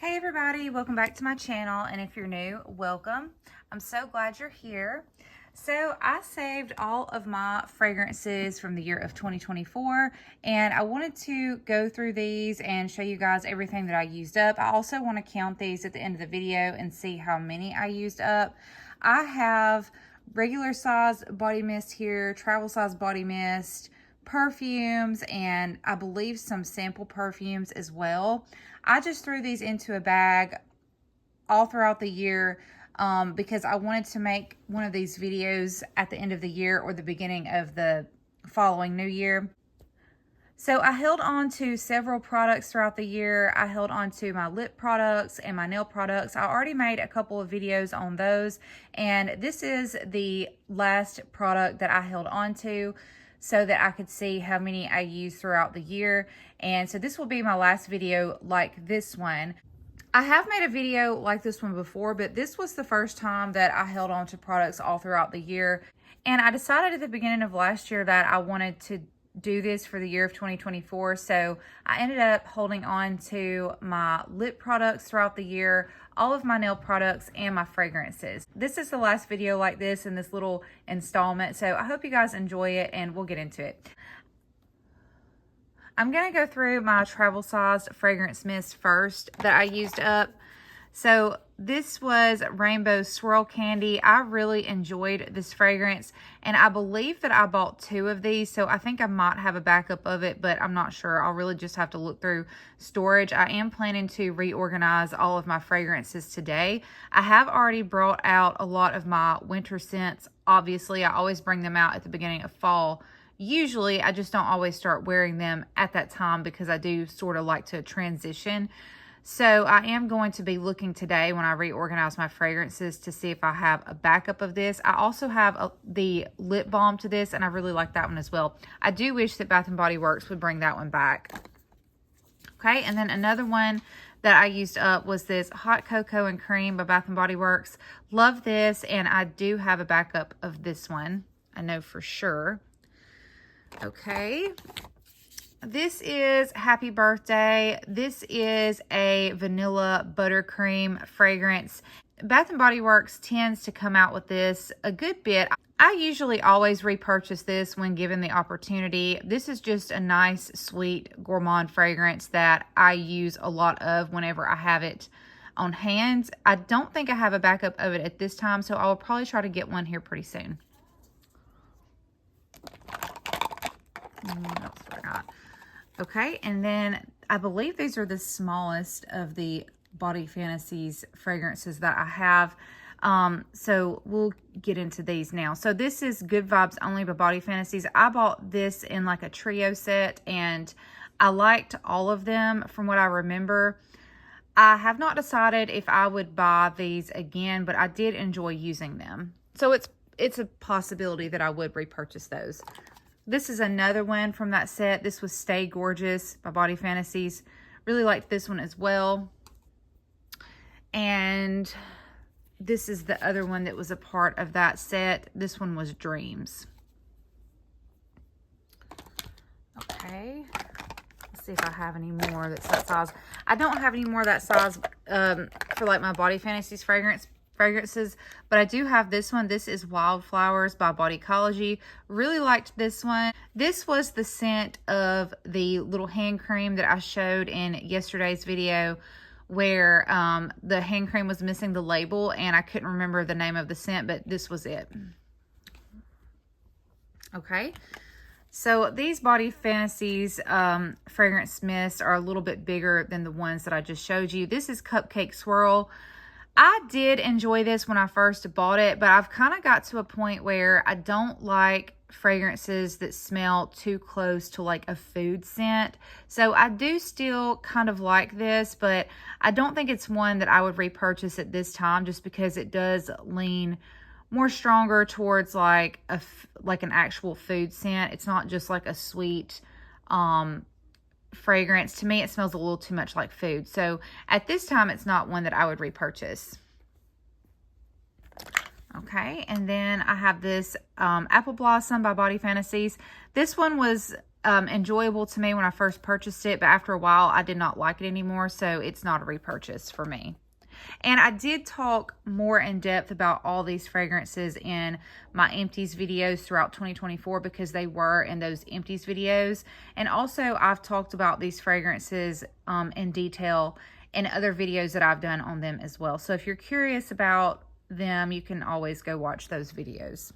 Hey everybody, welcome back to my channel, and if you're new, welcome. I'm so glad you're here. So I saved all of my fragrances from the year of 2024, and I wanted to go through these and show you guys everything that I used up. I also want to count these at the end of the video and see how many I used up. I have regular size body mist here, travel size body mist, perfumes, and I believe some sample perfumes as well. I just threw these into a bag all throughout the year because I wanted to make one of these videos at the end of the year or the beginning of the following new year. So I held on to several products throughout the year. I held on to my lip products and my nail products. I already made a couple of videos on those, and this is the last product that I held on to so that I could see how many I used throughout the year. And so this will be my last video like this one. I have made a video like this one before, but this was the first time that I held on to products all throughout the year. And I decided at the beginning of last year that I wanted to do this for the year of 2024. So I ended up holding on to my lip products throughout the year, all of my nail products, and my fragrances. This is the last video like this in this little installment. So I hope you guys enjoy it, and we'll get into it. I'm going to go through my travel sized fragrance mist first that I used up. So this was Rainbow Swirl Candy. I really enjoyed this fragrance, and I believe that I bought 2 of these, so I think I might have a backup of it, but I'm not sure. I'll really just have to look through storage. I am planning to reorganize all of my fragrances today. I have already brought out a lot of my winter scents. Obviously, I always bring them out at the beginning of fall. Usually, I just don't always start wearing them at that time because I do sort of like to transition. So I am going to be looking today when I reorganize my fragrances to see if I have a backup of this. I also have the lip balm to this, and I really like that one as well. I do wish that Bath & Body Works would bring that one back. Okay, and then another one that I used up was this Hot Cocoa and Cream by Bath & Body Works. Love this, and I do have a backup of this one. I know for sure. Okay. This is Happy Birthday. This is a vanilla buttercream fragrance. Bath & Body Works tends to come out with this a good bit. I usually always repurchase this when given the opportunity. This is just a nice, sweet, gourmand fragrance that I use a lot of whenever I have it on hand. I don't think I have a backup of it at this time, so I will probably try to get one here pretty soon. What else do I got? Okay, and then I believe these are the smallest of the Body Fantasies fragrances that I have. So we'll get into these now. So this is Good Vibes Only by Body Fantasies. I bought this in like a trio set, and I liked all of them from what I remember. I have not decided if I would buy these again, but I did enjoy using them. So it's a possibility that I would repurchase those. This is another one from that set. This was Stay Gorgeous by Body Fantasies. Really liked this one as well. And this is the other one that was a part of that set. This one was Dreams. Okay. Let's see if I have any more that's that size. I don't have any more of that size for like my Body Fantasies fragrances, but I do have this one. This is Wildflowers by Bodycology. Really liked this one. This was the scent of the little hand cream that I showed in yesterday's video, where the hand cream was missing the label, and I couldn't remember the name of the scent, but this was it. Okay, so these Body Fantasies fragrance mists are a little bit bigger than the ones that I just showed you. This is Cupcake Swirl. I did enjoy this when I first bought it, but I've kind of got to a point where I don't like fragrances that smell too close to like a food scent. So I do still kind of like this, but I don't think it's one that I would repurchase at this time, just because it does lean more stronger towards like an actual food scent. It's not just like a sweet fragrance. To me, it smells a little too much like food. So at this time, it's not one that I would repurchase. Okay, and then I have this Apple Blossom by Body Fantasies. This one was enjoyable to me when I first purchased it, but after a while, I did not like it anymore, so it's not a repurchase for me. And I did talk more in depth about all these fragrances in my empties videos throughout 2024 because they were in those empties videos. And also I've talked about these fragrances in detail in other videos that I've done on them as well. So if you're curious about them, you can always go watch those videos.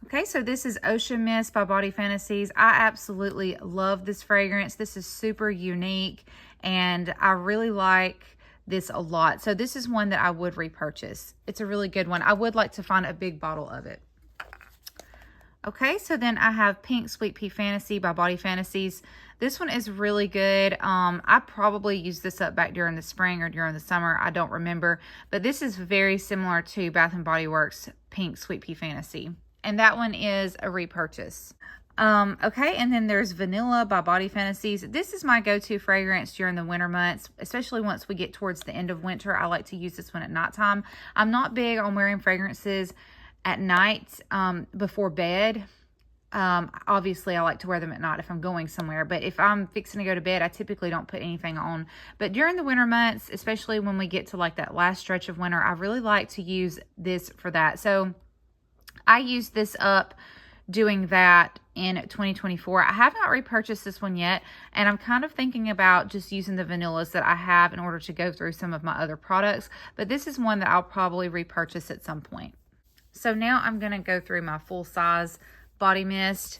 Okay, so this is Ocean Mist by Body Fantasies. I absolutely love this fragrance. This is super unique, and I really like this a lot. So this is one that I would repurchase. It's a really good one. I would like to find a big bottle of it. Okay, so then I have Pink Sweet Pea Fantasy by Body Fantasies. This one is really good. I probably used this up back during the spring or during the summer. I don't remember. But this is very similar to Bath & Body Works Pink Sweet Pea Fantasy. And that one is a repurchase. Okay, and then there's Vanilla by Body Fantasies. This is my go-to fragrance during the winter months, especially once we get towards the end of winter. I like to use this one at nighttime. I'm not big on wearing fragrances at night before bed. Obviously, I like to wear them at night if I'm going somewhere, but if I'm fixing to go to bed, I typically don't put anything on. But during the winter months, especially when we get to like that last stretch of winter, I really like to use this for that. So I used this up doing that in 2024. I have not repurchased this one yet, and I'm kind of thinking about just using the vanillas that I have in order to go through some of my other products, but this is one that I'll probably repurchase at some point. So now I'm going to go through my full size body mist.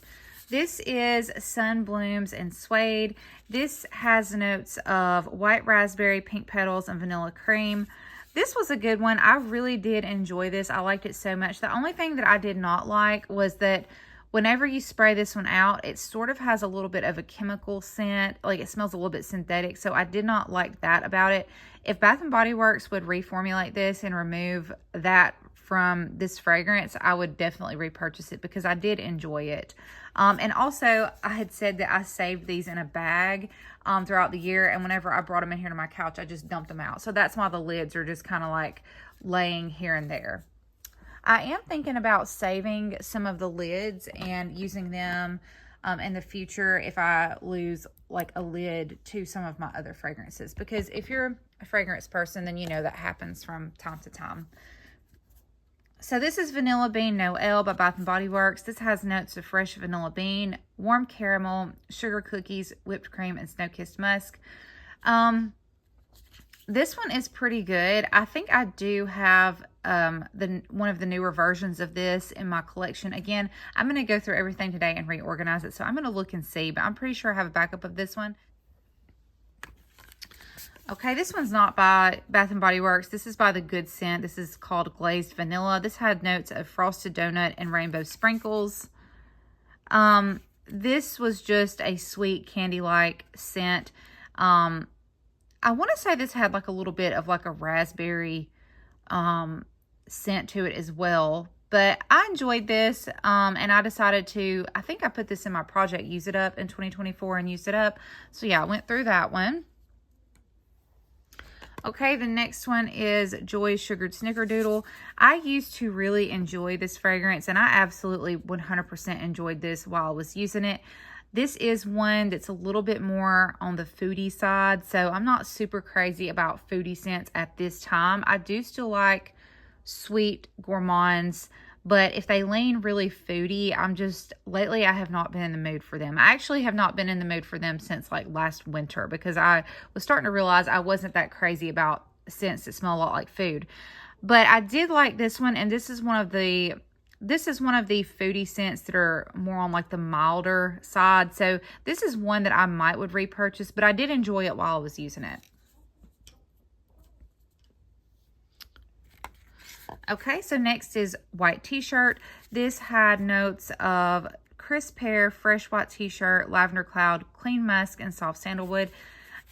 This is Sun Blooms and Suede. This has notes of white raspberry, pink petals, and vanilla cream. This was a good one. I really did enjoy this. I liked it so much. The only thing that I did not like was that whenever you spray this one out, it sort of has a little bit of a chemical scent. Like it smells a little bit synthetic. So I did not like that about it. If Bath & Body Works would reformulate this and remove that from this fragrance, I would definitely repurchase it because I did enjoy it. And also, I had said that I saved these in a bag throughout the year, and whenever I brought them in here to my couch, I just dumped them out. So that's why the lids are just kind of like laying here and there. I am thinking about saving some of the lids and using them in the future if I lose like a lid to some of my other fragrances, because if you're a fragrance person, then you know that happens from time to time. So this is Vanilla Bean Noel by Bath & Body Works. This has notes of fresh vanilla bean, warm caramel, sugar cookies, whipped cream, and snow-kissed musk. This one is pretty good. I think I do have one of the newer versions of this in my collection. Again, I'm going to go through everything today and reorganize it. So I'm going to look and see, but I'm pretty sure I have a backup of this one. Okay, this one's not by Bath & Body Works. This is by The Good Scent. This is called Glazed Vanilla. This had notes of frosted donut and rainbow sprinkles. This was just a sweet candy-like scent. I want to say this had like a little bit of like a raspberry scent to it as well. But I enjoyed this, and I decided to, I think I put this in my project Use It Up in 2024 and used it up. So yeah, I went through that one. Okay, the next one is Joy's Sugared Snickerdoodle. I used to really enjoy this fragrance, and I absolutely 100% enjoyed this while I was using it. This is one that's a little bit more on the foodie side, so I'm not super crazy about foodie scents at this time. I do still like sweet gourmands, but if they lean really foodie, lately I have not been in the mood for them. I actually have not been in the mood for them since like last winter, because I was starting to realize I wasn't that crazy about scents that smell a lot like food. But I did like this one, and this is one of the foodie scents that are more on like the milder side. So this is one that I would repurchase, but I did enjoy it while I was using it. Okay, so next is White T-shirt. This had notes of crisp pear, fresh white T-shirt, lavender cloud, clean musk, and soft sandalwood.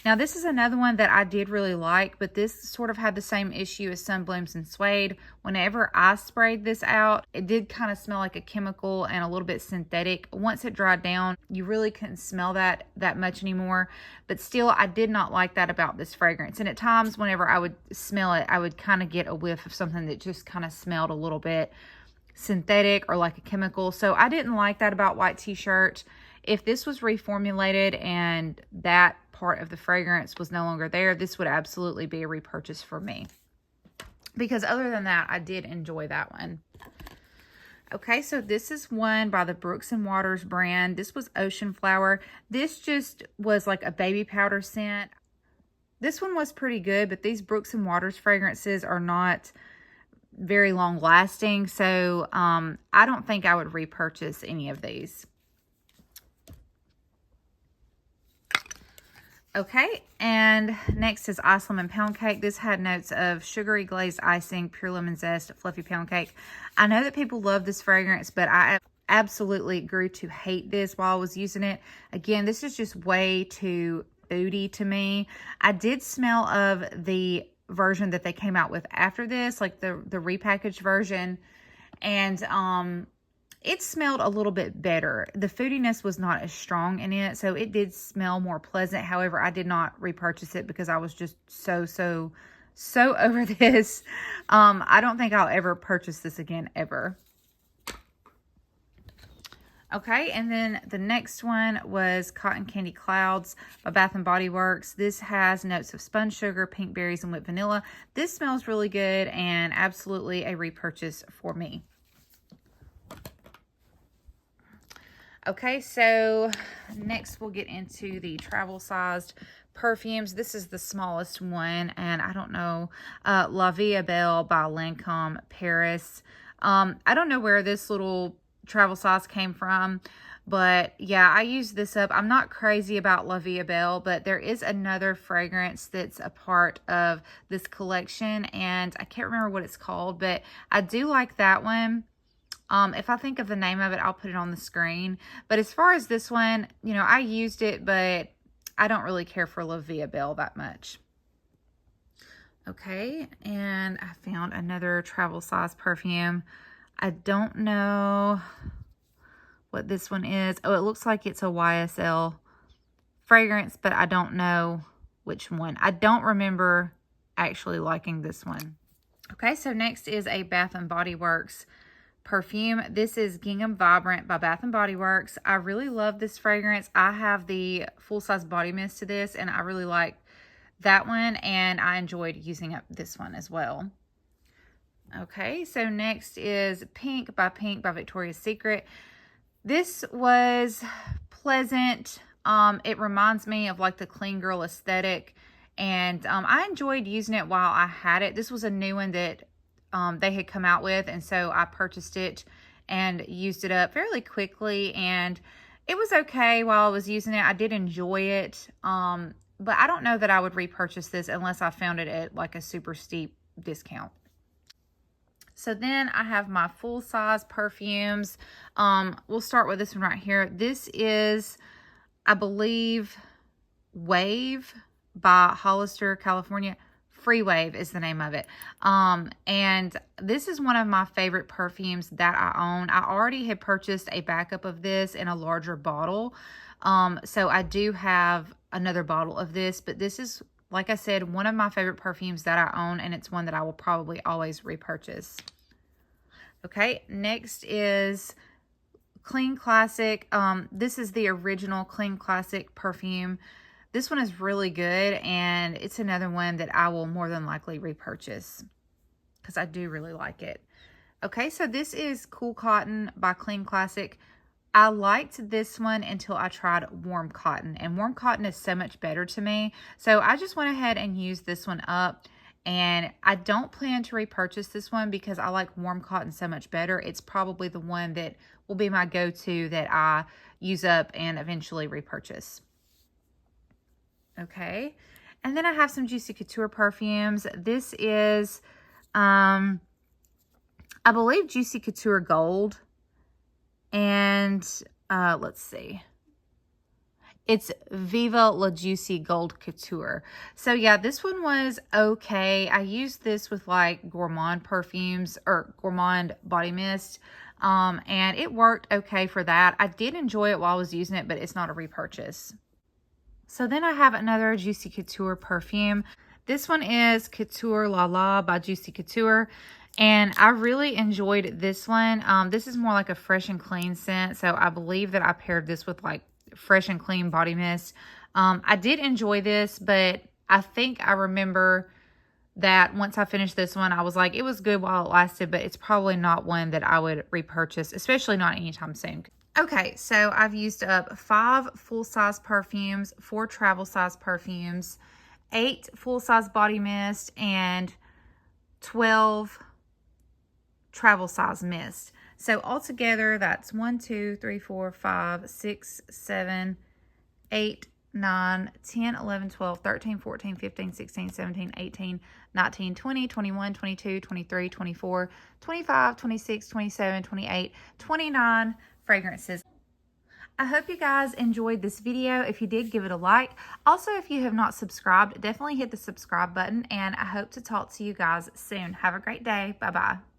Now, this is another one that I did really like, but this sort of had the same issue as Sun Blooms and Suede. Whenever I sprayed this out, it did kind of smell like a chemical and a little bit synthetic. Once it dried down, you really couldn't smell that much anymore. But still, I did not like that about this fragrance. And at times, whenever I would smell it, I would kind of get a whiff of something that just kind of smelled a little bit synthetic or like a chemical. So I didn't like that about white t-shirt. If this was reformulated and that part of the fragrance was no longer there, this would absolutely be a repurchase for me. Because other than that, I did enjoy that one. Okay, so this is one by the Brooks & Waters brand. This was Ocean Flower. This just was like a baby powder scent. This one was pretty good, but these Brooks & Waters fragrances are not very long lasting. So I don't think I would repurchase any of these. Okay, and next is Ice Lemon Pound Cake. This had notes of sugary glazed icing, pure lemon zest, fluffy pound cake. I know that people love this fragrance, but I absolutely grew to hate this while I was using it. Again, this is just way too booty to me. I did smell of the version that they came out with after this, like the repackaged version, and it smelled a little bit better. The foodiness was not as strong in it, so it did smell more pleasant. However, I did not repurchase it because I was just so over this. I don't think I'll ever purchase this again, ever. Okay, and then the next one was Cotton Candy Clouds by Bath & Body Works. This has notes of spun sugar, pink berries, and whipped vanilla. This smells really good and absolutely a repurchase for me. Okay, so next we'll get into the travel-sized perfumes. This is the smallest one, and I don't know, La Vie Belle by Lancôme Paris. I don't know where this little travel size came from, but yeah, I used this up. I'm not crazy about La Vie Belle, but there is another fragrance that's a part of this collection, and I can't remember what it's called, but I do like that one. If I think of the name of it, I'll put it on the screen. But as far as this one, you know, I used it, but I don't really care for La Vie Belle that much. Okay, and I found another travel size perfume. I don't know what this one is. Oh, it looks like it's a YSL fragrance, but I don't know which one. I don't remember actually liking this one. Okay, so next is a Bath & Body Works perfume. This is Gingham Vibrant by Bath & Body Works. I really love this fragrance. I have the full-size body mist to this, and I really like that one, and I enjoyed using up this one as well. Okay, so next is Pink by Victoria's Secret. This was pleasant. It reminds me of like the clean girl aesthetic, and I enjoyed using it while I had it. This was a new one that they had come out with, and so I purchased it and used it up fairly quickly, and it was okay while I was using it. I did enjoy it, but I don't know that I would repurchase this unless I found it at like a super steep discount. So then I have my full-size perfumes. We'll start with this one right here. This is, I believe, Wave by Hollister, California. Free Wave is the name of it. And this is one of my favorite perfumes that I own. I already had purchased a backup of this in a larger bottle. So I do have another bottle of this, but this is, like I said, one of my favorite perfumes that I own, and it's one that I will probably always repurchase. Okay, next is Clean Classic. This is the original Clean Classic perfume. This one is really good, and it's another one that I will more than likely repurchase because I do really like it. Okay, so this is Cool Cotton by Clean Classic. I liked this one until I tried Warm Cotton, and Warm Cotton is so much better to me. So I just went ahead and used this one up, and I don't plan to repurchase this one because I like Warm Cotton so much better. It's probably the one that will be my go-to that I use up and eventually repurchase. Okay, and then I have some Juicy Couture perfumes. This is, I believe, Juicy Couture Gold. And let's see. It's Viva La Juicy Gold Couture. So yeah, this one was okay. I used this with like Gourmand perfumes or Gourmand body mist. And it worked okay for that. I did enjoy it while I was using it, but it's not a repurchase. So then I have another Juicy Couture perfume. This one is Couture La La by Juicy Couture. And I really enjoyed this one. This is more like a fresh and clean scent. So I believe that I paired this with like fresh and clean body mist. I did enjoy this, but I think I remember that once I finished this one, I was like, it was good while it lasted, but it's probably not one that I would repurchase, especially not anytime soon. Okay, so I've used up 5 full-size perfumes, 4 travel-size perfumes, 8 full-size body mist, and 12 travel size mist. So altogether, that's 1, 2, 3, 4, 5, 6, 7, 8, 9, 10, 11, 12, 13, 14, 15, 16, 17, 18, 19, 20, 21, 22, 23, 24, 25, 26, 27, 28, 29 fragrances. I hope you guys enjoyed this video. If you did, give it a like. Also, if you have not subscribed, definitely hit the subscribe button, and I hope to talk to you guys soon. Have a great day. Bye-bye.